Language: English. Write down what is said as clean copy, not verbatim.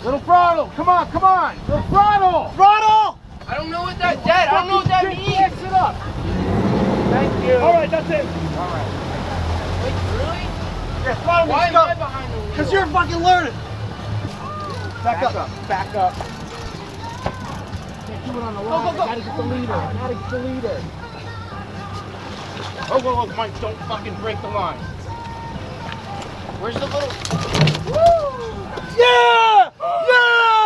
Little throttle. Come on, come on. Little throttle. Throttle! I don't know what that, Dad, I don't know what that means. Fix it up. Thank you. All right, that's it. All right. Wait, really? Yeah, throttle Why needs am to I go. behind the wheel? Because you're fucking learning. Back up. Back up. Can't do it on the line. Go. I gotta get the leader. I gotta get the leader. Oh, whoa, Mike, don't fucking break the line. Where's the little... Yeah!